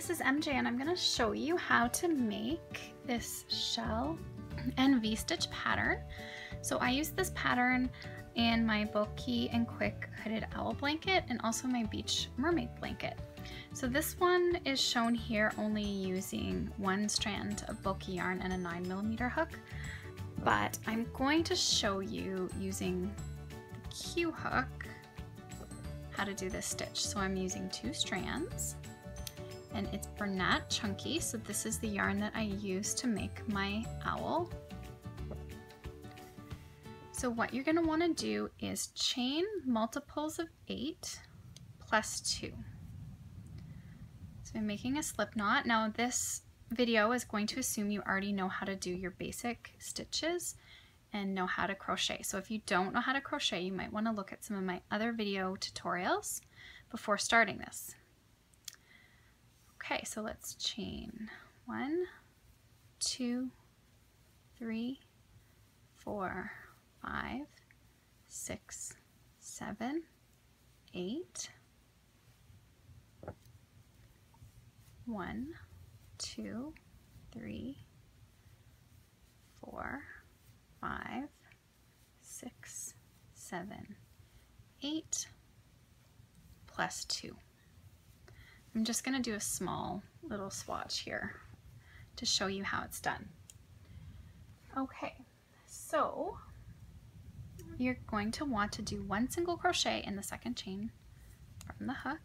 this is MJ and I'm going to show you how to make this shell and V-stitch pattern. So I use this pattern in my bulky and quick hooded owl blanket and also my beach mermaid blanket. So this one is shown here only using one strand of bulky yarn and a 9mm hook, but I'm going to show you using the Q hook how to do this stitch. So I'm using 2 strands and it's Bernat Chunky. So this is the yarn that I use to make my owl. So what you're going to want to do is chain multiples of 8 plus 2. So I'm making a slip knot. Now this video is going to assume you already know how to do your basic stitches and know how to crochet. So if you don't know how to crochet, you might want to look at some of my other video tutorials before starting this. Okay, so let's chain 1, 2, 3, 4, 5, 6, 7, 8. 1, 2, 3, 4, 5, 6, 7, 8 plus 2. I'm just going to do a small little swatch here to show you how it's done. Okay, so you're going to want to do 1 single crochet in the second chain from the hook.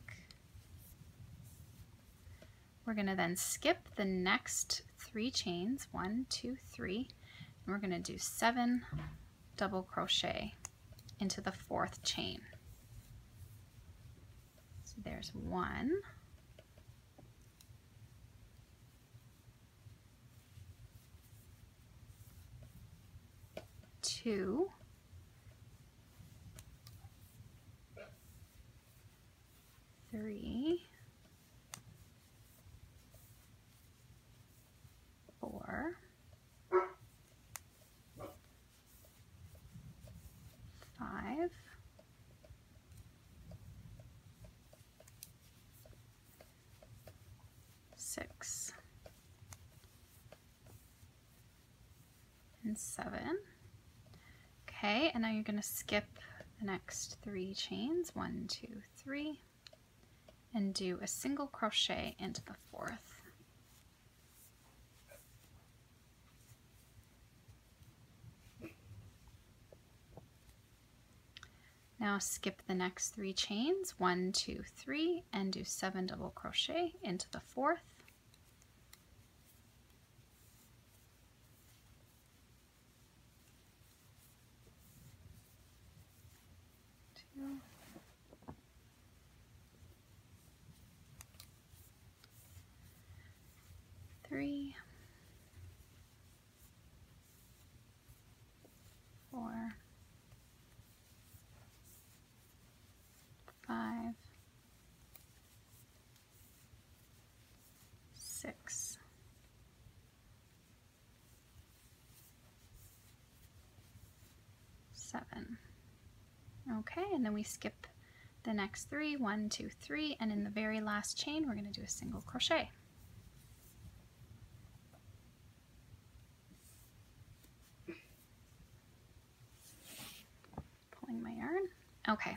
We're going to then skip the next 3 chains, 1, 2, 3, and we're going to do 7 double crochet into the 4th chain. So there's 1, 2, 3, 4, 5, 6, and 7. Okay, and now you're going to skip the next 3 chains, 1, 2, 3, and do a single crochet into the 4th. Now skip the next 3 chains, 1, 2, 3, and do 7 double crochet into the 4th. Two, 3, 4, 5, 6, 7. Okay, and then we skip the next 3, 1, 2, 3, and in the very last chain we're going to do a single crochet. Pulling my yarn. Okay.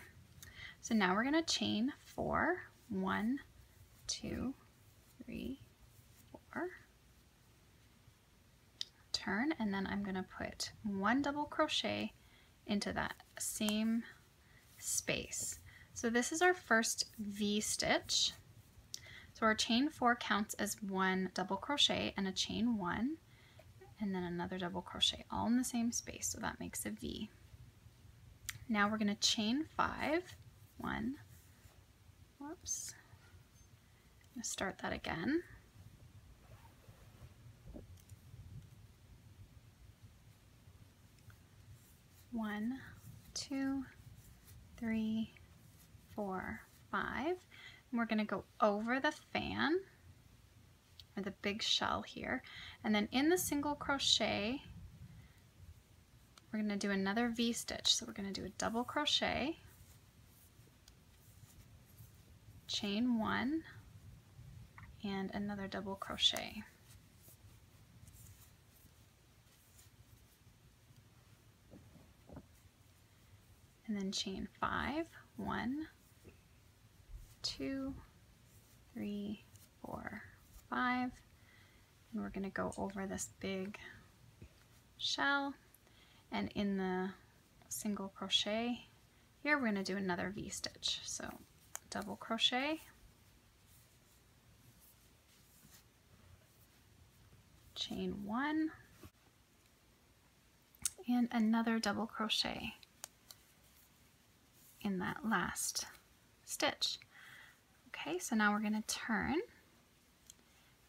So now we're going to chain 4, 1, 2, 3, 4, turn, and then I'm going to put 1 double crochet into that same space. So this is our first V stitch. So our chain 4 counts as 1 double crochet and a chain 1, and then another double crochet all in the same space, so that makes a V. Now we're going to chain 5, 1, whoops, I'm going to start that again. One, 2, 3, 4, 5. And we're going to go over the fan, or the big shell here, and then in the single crochet, we're going to do another V stitch. So we're going to do a double crochet, chain 1, and another double crochet. And then chain 5, 1, 2, 3, 4, 5, and we're going to go over this big shell, and in the single crochet here we're going to do another V-stitch. So double crochet, chain 1, and another double crochet in that last stitch. Okay, so now we're going to turn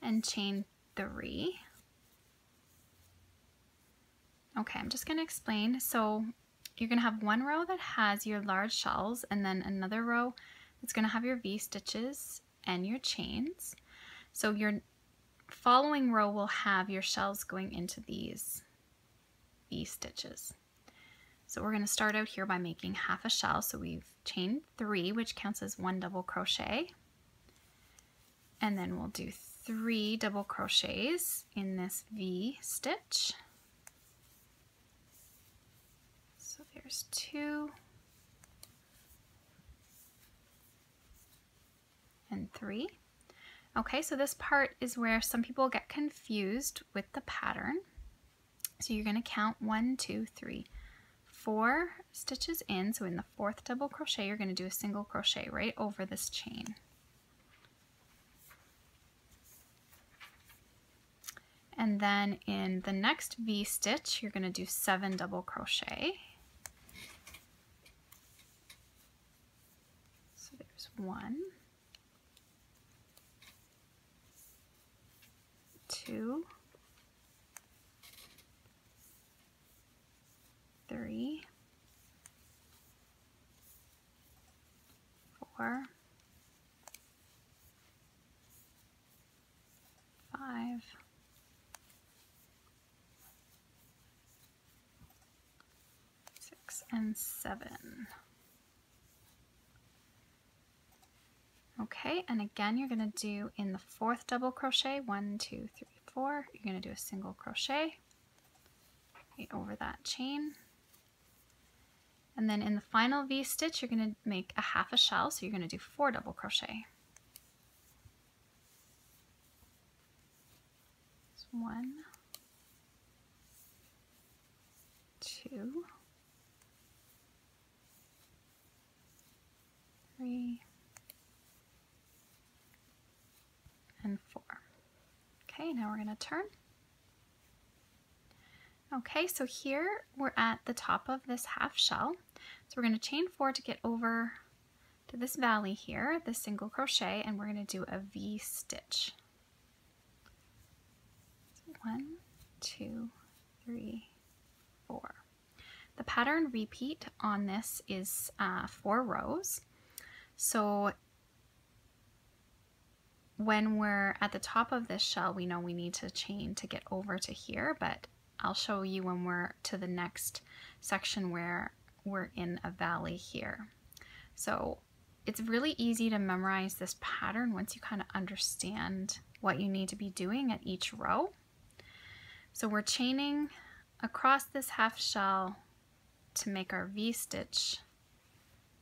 and chain 3. Okay, I'm just going to explain. So you're going to have one row that has your large shells, and then another row that's going to have your V-stitches and your chains. So your following row will have your shells going into these V-stitches. So we're going to start out here by making half a shell. So we've chained 3, which counts as 1 double crochet. And then we'll do 3 double crochets in this V-stitch. So there's 2 and 3. Okay, so this part is where some people get confused with the pattern. So you're going to count 1, 2, 3, 4 stitches in. So in the 4th double crochet, you're going to do a single crochet right over this chain. And then in the next V-stitch, you're going to do 7 double crochet. So there's 1, 2, 3, 4, 5, 6, and 7. Okay, and again you're going to do in the 4th double crochet 1, 2, 3, 4. You're going to do a single crochet right over that chain. And then in the final V-stitch, you're going to make a half a shell, so you're going to do 4 double crochet. So 1, 2, 3, and 4. Okay, now we're going to turn. Okay, so here we're at the top of this half shell. So we're going to chain 4 to get over to this valley here, this single crochet, and we're going to do a V-stitch. So 1, 2, 3, 4. The pattern repeat on this is 4 rows. So when we're at the top of this shell, we know we need to chain to get over to here, but I'll show you when we're to the next section where we're in a valley here. So it's really easy to memorize this pattern once you kind of understand what you need to be doing at each row. So we're chaining across this half shell to make our V-stitch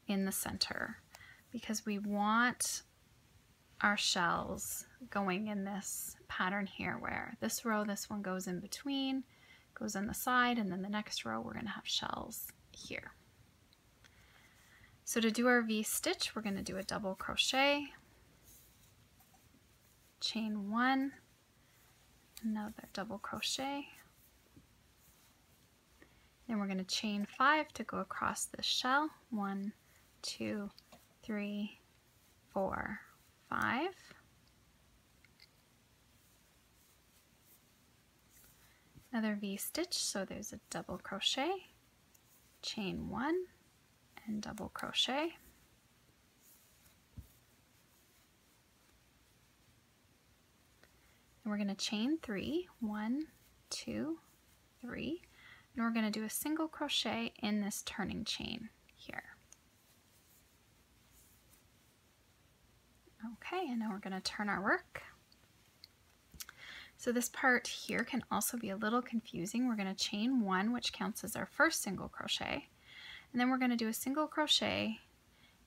in the center, because we want our shells going in this pattern here, where this row, this one goes in between, goes on the side, and then the next row we're going to have shells here. So to do our V-stitch, we're going to do a double crochet, chain 1, another double crochet, then we're going to chain 5 to go across this shell, 1, 2, 3, 4, 5. Another V-stitch, so there's a double crochet, chain 1, and double crochet. And we're going to chain 3, 1, 2, 3, and we're going to do a single crochet in this turning chain here. Okay, and now we're going to turn our work. So this part here can also be a little confusing. We're going to chain 1, which counts as our first single crochet, and then we're going to do a single crochet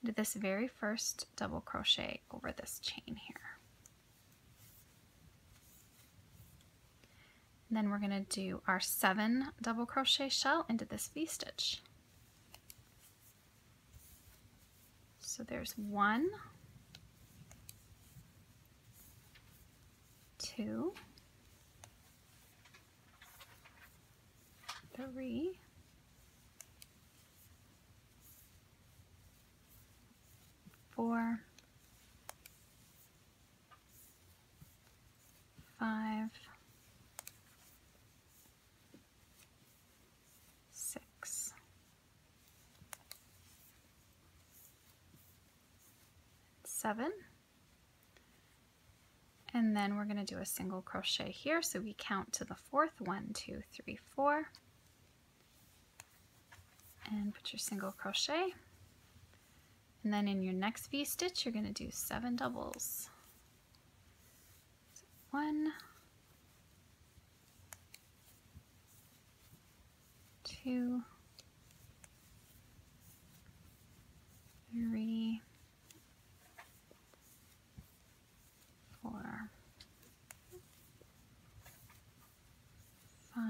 into this very first double crochet over this chain here. And then we're going to do our 7 double crochet shell into this V-stitch. So there's 1, 2, 3, 4, 5, 6, 7, and then we're going to do a single crochet here, so we count to the 4th, 1, 2, 3, 4, and put your single crochet, and then in your next V-stitch you're going to do 7 doubles. So 1, 2, 3, 4, 5,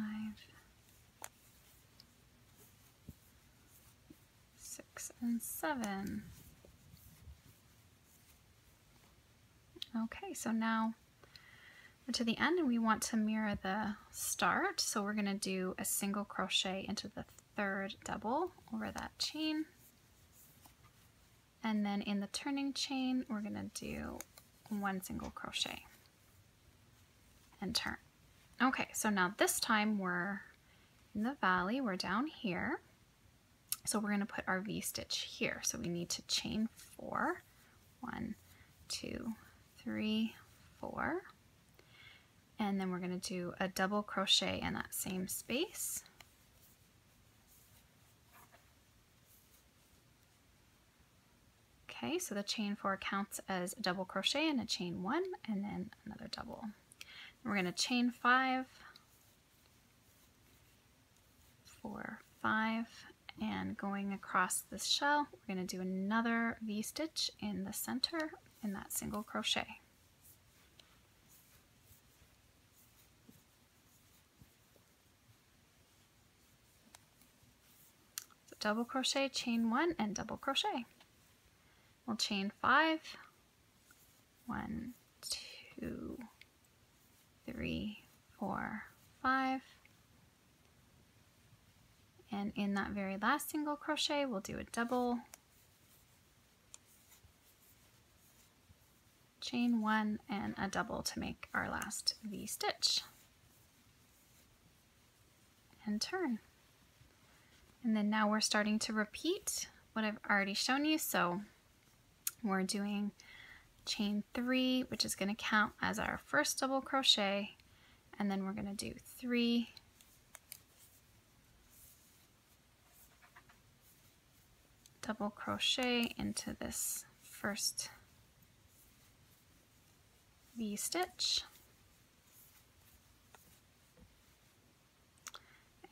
6, and 7. Okay, so now we're to the end and we want to mirror the start, so we're going to do a single crochet into the 3rd double over that chain, and then in the turning chain we're going to do 1 single crochet and turn. Okay, so now this time we're in the valley, we're down here, so we're going to put our V-stitch here, so we need to chain 4, 1, 2, 3, 4, and then we're going to do a double crochet in that same space. Okay, so the chain 4 counts as a double crochet and a chain 1 and then another double. And we're going to chain 5, 4, 5, and going across this shell, we're going to do another V-stitch in the center in that single crochet. So double crochet, chain 1, and double crochet. We'll chain 5, 1, 2, 3, 4, 5, and in that very last single crochet we'll do a double, chain 1, and a double to make our last V-stitch, and turn. And then now we're starting to repeat what I've already shown you, so we're doing chain 3, which is going to count as our first double crochet, and then we're going to do 3, double crochet into this first V-stitch,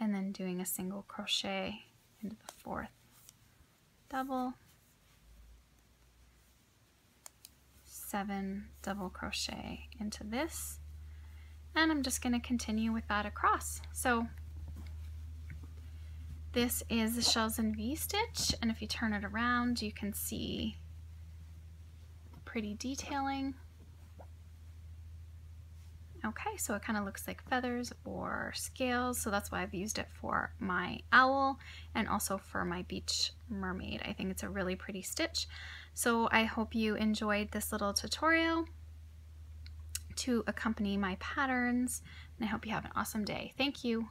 and then doing a single crochet into the 4th double, 7 double crochet into this, and I'm just going to continue with that across. So this is the shells and V-stitch, and if you turn it around you can see pretty detailing. Okay, so it kind of looks like feathers or scales, so that's why I've used it for my owl and also for my beach mermaid. I think it's a really pretty stitch. So I hope you enjoyed this little tutorial to accompany my patterns, and I hope you have an awesome day. Thank you.